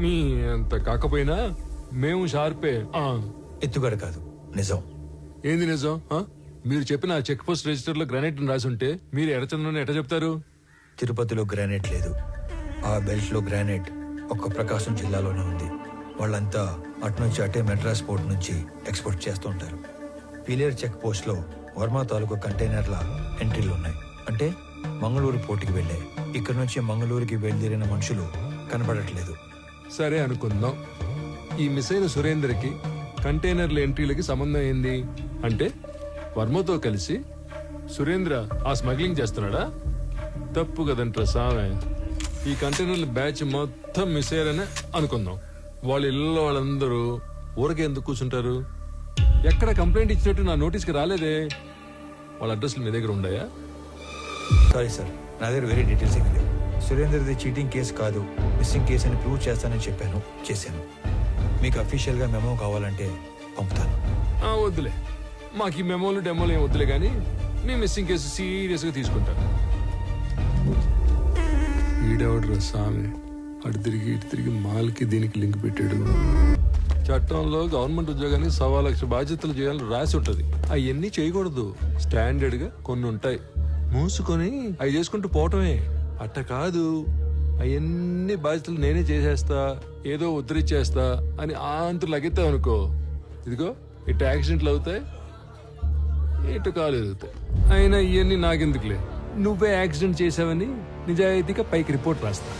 మీ అంత కాకపోయినా మేము షార్పే. ఎత్తుగడ కాదు, నిజం. ఏంది నిజం? మీరు చెప్పిన చెక్ పోస్ట్ రిజిస్టర్ లో గ్రానైట్ రాసి ఉంటే మీరు ఎర్రచందనం ఎట్లా చెప్తారు? తిరుపతిలో గ్రానైట్ లేదు. ఆ బెల్ట్ లో గ్రానైట్ ఒక్క ప్రకాశం జిల్లాలోనే ఉంది. వాళ్ళంతా అటునుంచి అటే మెడ్రాస్ పోర్ట్ నుంచి ఎక్స్పోర్ట్ చేస్తూ ఉంటారు. పీలేరు చెక్ పోస్ట్ లో వర్మ తాలూకు కంటైనర్ల ఎంట్రీలు ఉన్నాయి. అంటే మంగళూరు పోర్టుకి వెళ్ళాయి. ఇక్కడ నుంచి మంగళూరుకి బయలుదేరిన మనుషులు కనపడట్లేదు. సరే అనుకుందాం. ఈ మిస్ అయిన సురేందర్కి కంటైనర్ల ఎంట్రీలకి సంబంధం ఏంది? అంటే వర్మతో కలిసి సురేంద్ర ఆ స్మగ్లింగ్ చేస్తున్నాడా? తప్పు కదంట్రా సామె. ఈ కంటైనర్ల బ్యాచ్ మొత్తం మిస్ అయ్యారని అనుకుందాం. వాళ్ళ ఇళ్ళలో వాళ్ళందరూ ఊరకే ఎందుకు కూర్చుంటారు? ఎక్కడ కంప్లైంట్ ఇచ్చినట్టు నా నోటీస్కి రాలేదే. వాళ్ళ అడ్రస్లు మీ దగ్గర ఉన్నాయా? సారీ సార్, నా దగ్గర వేరే డీటెయిల్స్ ఏమి లేవు. సురేందర్ది చీటింగ్ కేసు కాదు, మిస్సింగ్ కేసు అని ప్రూవ్ చేస్తానని చెప్పాను, చేశాను. మీకు అఫీషియల్గా మెమో కావాలంటే పంపుతాను. వద్దులే, మాకు ఈ మెమోలు డెమోలు ఏం వద్దులే, కానీ మీ మిస్సింగ్ కేసు సీరియస్గా తీసుకుంటాను. ఈడెవడ్రా సామి, అటు తిరిగి ఇటు తిరిగి మాల్కి దీనికి లింక్ పెట్టాడు. చట్టంలో గవర్నమెంట్ ఉద్యోగానికి 1,00,000 బాధ్యతలు చేయాలని రాసి ఉంటది. అవన్నీ చేయకూడదు. స్టాండర్డ్ గా కొన్ని ఉంటాయి, మూసుకొని అవి చేసుకుంటూ పోవటమే. అట్ట కాదు, అవన్నీ బాధ్యతలు నేనే చేసేస్తా, ఏదో ఉద్ధరించేస్తా అని అంతు లగెత్తావు అనుకో, ఇదిగో ఇటు యాక్సిడెంట్లు అవుతాయి, ఇటు కాలు ఎదుగుతాయి. అయినా ఇవన్నీ నాకెందుకులే, నువ్వే యాక్సిడెంట్ చేసావని నిజాయితీగా పైకి రిపోర్ట్ రాస్తా.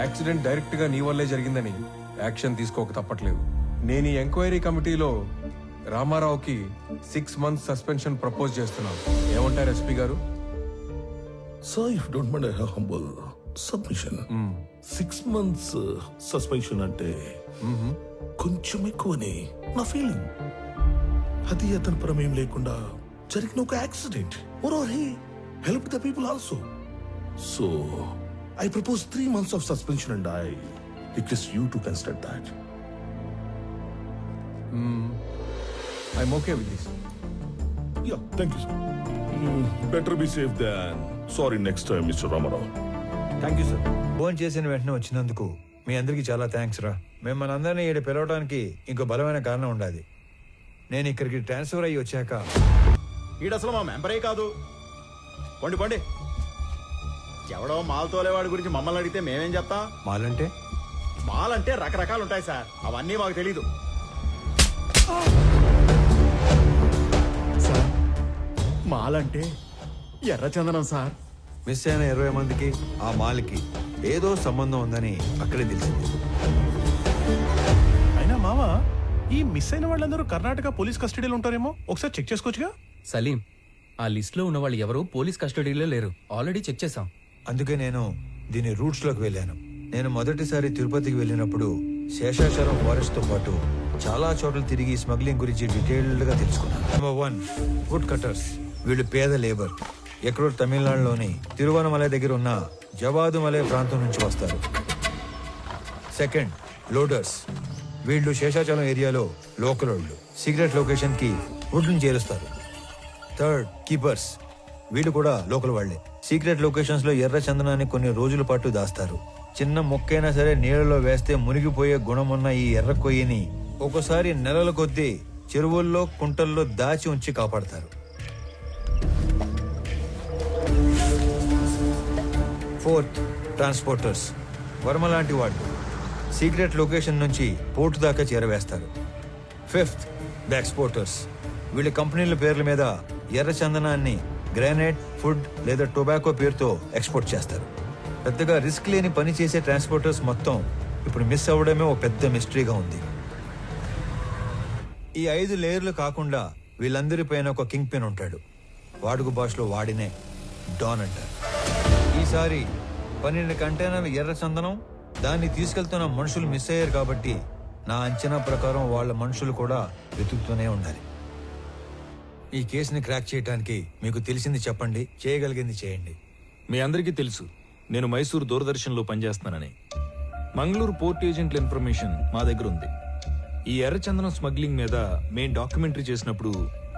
యాక్సిడెంట్ డైరెక్ట్ గా నీ వల్లే జరిగిందని యాక్షన్ తీసుకోక తప్పట్లేదు. నేను ఈ ఎంక్వైరీ కమిటీలో రామారావుకి 6 months సస్పెన్షన్ ప్రపోజ్ చేస్తున్నాను. ఏమంటారు ఎస్పీ గారు? Sir, if you don't mind a humble submission. 6 months suspension అంటే కొంచెం ఎక్కువని నా ఫీలింగ్. అది అతని ప్రమేయం లేకుండా జరిగిన ఒక accident. Moreover, he helped the people also. So, I propose 3 months of suspension and I request you to consider that. I'm okay with this. Yeah, thank you, sir. Better be safe than sorry next time, Mr. Ramarao. Thank you sir. Phone చేసిన వెంటనే వచ్చినందుకు మీ అందరికీ చాలా thanks రా. మిమ్మల్ని అందరినీ ఇక్కడ పిలవడానికి ఇంకో బలమైన కారణం ఉండాలి. నేను ఇక్కడికి ట్రాన్స్ఫర్ అయ్యి వచ్చాక ఈడసలు మా మెంబరే కాదు. పండి పండి, ఎవడో మాల్ తోలేవాడి గురించి మమ్మల్ని అడిగితే మేమేం చెప్తాం? మాలంటే మాల్ అంటే రకరకాలు ఉంటాయి సార్, అవన్నీ మాకు తెలీదు. సార్, మాల్ అంటే ఎర్రచందనం సార్. మిస్ అయిన 20 మందికి ఆ మాల్కి ఏదో సంబంధం ఉందని అక్కడే తెలిసింది. అయినా మామ, ఈ మిస్ అయిన వాళ్ళందరూ కర్ణాటక పోలీస్ కస్టడీలో ఉంటారేమో, ఒకసారి చెక్ చేసుకోవచ్చుగా? సలీం, ఆ లిస్ట్ లో ఉన్న వాళ్ళు ఎవరు పోలీస్ కస్టడీలో లేరు, ఆల్రెడీ చెక్ చేశాం. అందుకే నేను దీని రూట్స్ లోకి వెళ్ళాను. నేను మొదటిసారి తిరుపతికి వెళ్ళినప్పుడు శేషాచలం ఫారెస్ట్ తో పాటు చాలా చోట్ల తిరిగి స్మగ్లింగ్ గురించి డీటెయిల్డ్ గా తెలుసుకున్నాను. Number 1, wood cutters. వీళ్ళు పేద లేబర్. ఎక్కడో తమిళనాడులోని తిరువనమలై దగ్గర ఉన్న జవాదుమలై ప్రాంతం నుంచి వస్తారు. Second, loaders. వీళ్ళు శేషాచలం ఏరియాలో లోకల్ వాళ్ళు. సీక్రెట్ లొకేషన్ కి వుడ్ ని చేరుస్తారు. Third, keepers. వీళ్ళు కూడా లోకల్ వాళ్లే. సీక్రెట్ లొకేషన్స్ లో ఎర్ర చందనాన్ని కొన్ని రోజుల పాటు దాస్తారు. చిన్న మొక్కైనా సరే నీళ్ళలో వేస్తే మునిగిపోయే గుణమున్న ఈ ఎర్ర కొయ్యని ఒక్కోసారి నెలల కొద్దీ చెరువుల్లో కుంటల్లో దాచి ఉంచి కాపాడతారు. Fourth, transporters. వర్మ లాంటి వాళ్ళు సీక్రెట్ లొకేషన్ నుంచి పోర్టు దాకా చేరవేస్తారు. Fifth, exporters. వీళ్ళ కంపెనీల పేర్ల మీద ఎర్ర చందనాన్ని గ్రానైట్, ఫుడ్ లేదా టొబాకో పేరుతో ఎక్స్పోర్ట్ చేస్తారు. పెద్దగా రిస్క్ లేని పని చేసే ట్రాన్స్పోర్టర్స్ మొత్తం ఇప్పుడు మిస్ అవ్వడమే ఒక పెద్ద మిస్టరీగా ఉంది. ఈ 5 లేయర్లు కాకుండా వీళ్ళందరిపైన ఒక కింగ్ పిన్ ఉంటాడు. వాడుక భాషలో వాడినే డాన్ అంటారు. ఈసారి 12 కంటైనర్ల ఎర్ర చందనం, దాన్ని తీసుకెళ్తున్న మనుషులు మిస్ అయ్యారు కాబట్టి నా అంచనా ప్రకారం వాళ్ళ మనుషులు కూడా వెతుకుతూనే ఉండాలి. ఈ కేసుని క్రాక్ చేయడానికి మీకు తెలిసింది చెప్పండి, చేయగలిగింది చేయండి. మీ అందరికీ తెలుసు నేను మైసూర్ దూరదర్శన్లో పనిచేస్తున్నానని. మంగళూరు పోర్ట్ ఏజెంట్ల ఇన్ఫర్మేషన్ మా దగ్గర ఉంది. ఈ ఎర్రచందనం స్మగ్లింగ్ మీద మేం డాక్యుమెంటరీ చేసినప్పుడు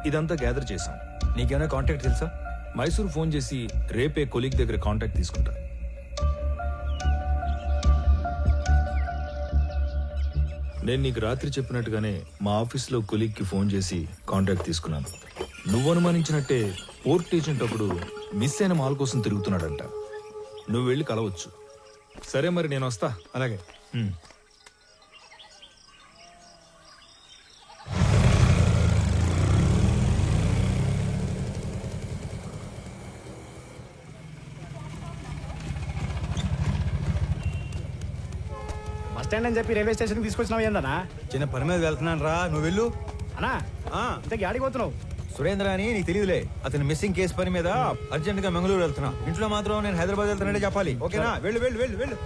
ఇదంతా గ్యాదర్ చేశాం. నీకేమైనా కాంటాక్ట్ తెలుసా? మైసూర్ ఫోన్ చేసి రేపే కొలీగ్ దగ్గర కాంటాక్ట్ తీసుకుంటా. నేను నీకు రాత్రి చెప్పినట్టుగానే మా ఆఫీస్లో కొలీగ్కి ఫోన్ చేసి కాంటాక్ట్ తీసుకున్నాను. నువ్వు అనుమానించినట్టే పోర్ట్ ఏజెంట్ అప్పుడు మిస్ అయిన మాల్ కోసం తిరుగుతున్నాడంట. నువ్వు వెళ్ళి కలవచ్చు. సరే మరి నేను వస్తా. అలాగే. బస్ స్టాండ్ అని చెప్పి రైల్వే స్టేషన్ తీసుకొచ్చినావు ఏందన్నా? చిన్న పని మీద వెళ్తున్నాను రా, నువ్వు వెళ్ళు. అన్నా ఇంతకీ ఆడికి పోతున్నావు? సురేంద్ర అని నీకు తెలియదులే, అతని మిస్సింగ్ కేసు పని మీద అర్జెంట్ గా మంగళూరు వెళ్తున్నా. ఇంట్లో మాత్రం నేను హైదరాబాద్ వెళ్తానంటే చెప్పాలి, ఓకేనా? వెళ్ళు వెళ్ళు వెళ్ళు వెళ్ళు.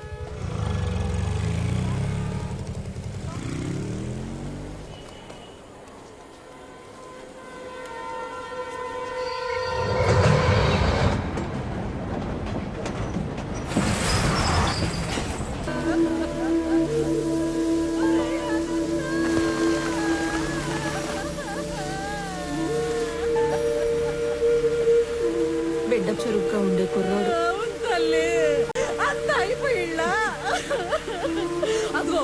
బిడ్డ చురుగ్గా ఉండే కుర్రాడు. తల్లి అంత అయిపోయిళ్ళా? అదిగో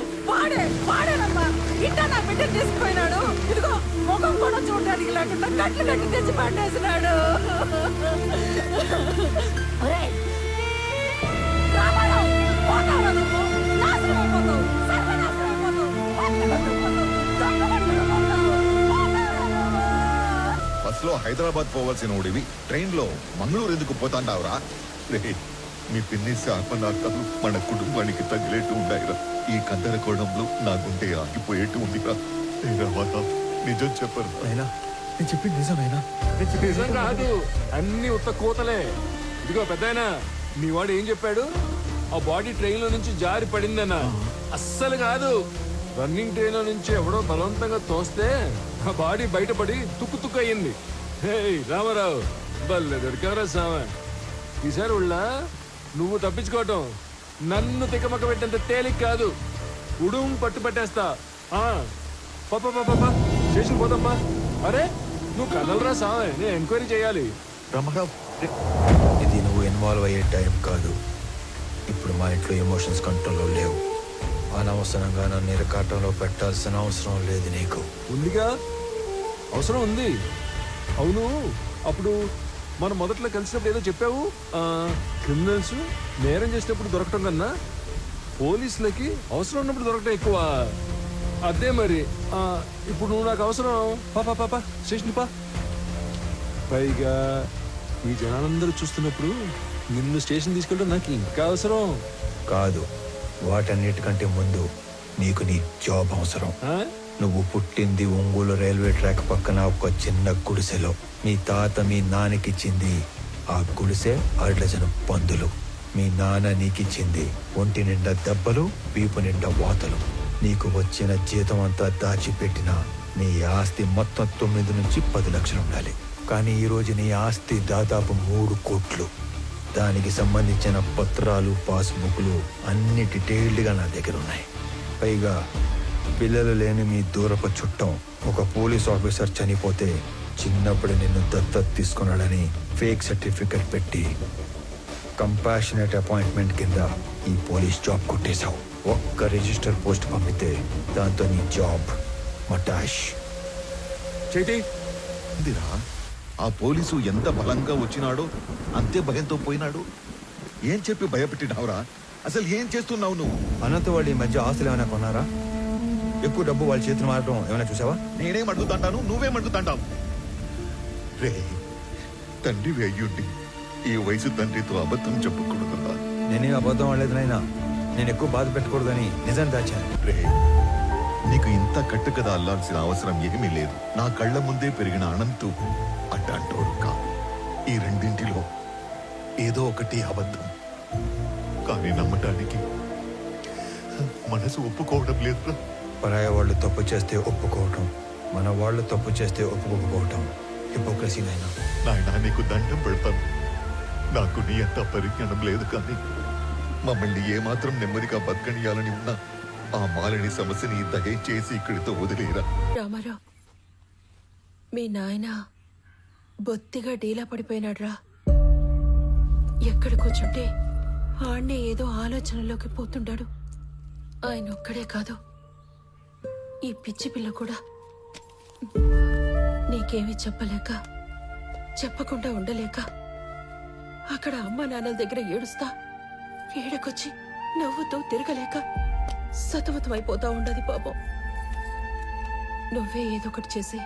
వాడేనమ్మా ఇంట నా బిడ్డ తీసుకుపోయినాడు. ఇదిగో ముఖం కూడా చూడడానికి లేకుండా కట్లు కట్టి తెచ్చి పట్టేసినాడు. ఒరేయ్, రామారావు, పోతావా నువ్వు? నాశనం అయిపోతావు, సర్వనాశనం అయిపోతావు, పట్టుబట్టుకుపోతావు, దొంగపట్టుకుపోతావు. పోతావా నువ్వు? బస్ లో హైదరాబాద్ పోవాల్సిన ఓడివి ట్రైన్ లో మంగళూరు ఎందుకు పోతాండావురా? మీ పిన్ని శాపనార్థాలు మన కుటుంబానికి తగిలేట్టు ఉన్నాయిరా. ఈ గందరగోళంలో నా గుండె ఆగిపోయేట్టు ఉందిరా. నిజం చెప్పరు. అయినా నేను చెప్పింది నిజమేనా? నిజం కాదు, అన్ని ఉత్త కూతలే. ఇదిగో పెద్దాయనా, మీ వాడు ఏం చెప్పాడు? ఆ బాడీ ట్రైన్ లో నుంచి జారి పడిందన్న. అస్సలు కాదు, రన్నింగ్ ట్రైన్ లో నుంచి ఎవడో బలవంతంగా తోస్తే ఆ బాడీ బయటపడి తుక్కు తుక్కు అయ్యింది. హే రామారావు, బల్లె దొరికారా సామె. ఈసారి ఉళ్ళ నువ్వు తప్పించుకోవటం నన్ను తికమక పెట్టేంత తేలిక కాదు. ఉడుం పట్టు పట్టేస్తా. పాపా స్టేషన్ పోతామ్మా. అరే నువ్వు కదలరా సామె, నేను ఎంక్వైరీ చేయాలి. రమణరావు, ఇది నువ్వు ఇన్వాల్వ్ అయ్యే టైం కాదు. ఇప్పుడు మా ఇంట్లో ఎమోషన్స్ కంట్రోల్లో లేవు. అనవసరంగా నన్ను ఇరకాటంలో పెట్టాల్సిన అవసరం లేదు నీకు. ఉందిగా, అవసరం ఉంది. అవును, అప్పుడు మనం మొదట్లో కలిసినప్పుడు ఏదో చెప్పావు. క్రిమినల్స్ నేరం చేసినప్పుడు దొరకటం కన్నా పోలీసులకి అవసరం ఉన్నప్పుడు దొరకటం ఎక్కువ. అదే మరి ఇప్పుడు నువ్వు నాకు అవసరం. పాపా స్టేషన్ పా. పైగా ఈ జనాలందరూ చూస్తున్నప్పుడు నిన్ను స్టేషన్ తీసుకెళ్ళడం నాకు ఇంకా అవసరం కాదు. వాటన్నిటికంటే ముందు నీకు నీ జాబ్ అవసరం. నువ్వు పుట్టింది ఒంగోలు రైల్వే ట్రాక్ పక్కన ఒక చిన్న గుడిసెలో. మీ తాత మీ నాన్నకిచ్చింది ఆ గుడిసె 6 డజను పందులు. మీ నాన్న నీకిచ్చింది ఒంటి నిండా దెబ్బలు, వీపు నిండా వాతలు. నీకు వచ్చిన జీతం అంతా దాచిపెట్టిన నీ ఆస్తి మొత్తం 9 నుంచి 10 లక్షలు ఉండాలి. కానీ ఈరోజు నీ ఆస్తి దాదాపు 3 కోట్లు. దానికి సంబంధించిన పత్రాలు, పాస్బుక్లు అన్ని డీటెయిల్డ్గా నా దగ్గర ఉన్నాయి. పైగా పిల్లలు లేని మీ దూరపు చుట్టం ఒక పోలీస్ ఆఫీసర్ చనిపోతే చిన్నప్పుడు నిన్ను దత్తత తీసుకున్నాడని ఫేక్ సర్టిఫికెట్ పెట్టి కంపాషనేట్ అపాయింట్మెంట్ కింద ఈ పోలీస్ జాబ్ కొట్టేశావు. ఒక్క రిజిస్టర్ పోస్ట్ పంపితే దాంతో నీ జాబ్ మటాష్. చేతి ఇందిరా, ఆ పోలీసు ఎంత బలంగా వచ్చినాడో అంతే భయంతో పోయినాడు. ఏం చెప్పి భయపెట్టినావురా? అసలు ఏం చేస్తున్నావు నువ్వు? అనంత వాళ్ళు ఈ మధ్య ఆస్తులు ఏమైనా కొన్నారా? ఎక్కువ డబ్బు వాళ్ళ చేతులు మారడం ఏమైనా చూసావా? నేనేం అడుగుతాంటాను, నువ్వేం అడుగుతాంటావు? రే, తండ్రివి అయ్యుండి ఈ వయసు తండ్రితో అబద్ధం చెప్పకూడదురా. నేనేం అబద్ధం ఆడలేదు నాయనా. నేను ఎక్కువ బాధ పెట్టకూడదని నిజాన్ని దాచాను. రే, నీకు ఇంత కట్టుకదా అల్లాల్సిన అవసరం ఏమీ లేదు. నా కళ్ళ ముందే పెరిగిన అనంతు అడ్డంటోడు కా. ఈ రెండింటిలో ఏదో ఒకటి అబద్ధం. కానీ నమ్మటానికి మనసు ఒప్పుకోవడం లేదురా. పరాయ వాళ్ళు తప్పు చేస్తే ఒప్పుకోవటం, మన వాళ్ళు తప్పు చేస్తే ఒప్పుకోకపోవటం హిపోక్రసీ నైనా. నాయనా, నీకు దండం పెడతాను. నాకు నీ అంత పరిజ్ఞానం లేదు, కానీ మమ్మల్ని ఏమాత్రం నెమ్మదిగా బతకనియాలని ఉన్నా ఆ మాలిని సమస్యని దయచేసి ఇక్కడితో వదిలేరా. రామారావు, మీ నాయన బొత్తిగా డీలా పడిపోయినాడ్రా. ఎక్కడ కూర్చుంటే ఆడ్నే ఏదో ఆలోచనలోకి పోతుండాడు. ఆయన ఒక్కడే కాదు, ఈ పిచ్చి పిల్ల కూడా. నీకేమీ చెప్పలేక, చెప్పకుండా ఉండలేక అక్కడ అమ్మ నాన్నల దగ్గర ఏడుస్తా, ఏడకొచ్చి నవ్వుతూ తిరగలేక సతమతమైపోతా ఉండదు పాపం. నువ్వే ఏదో ఒకటి చేసి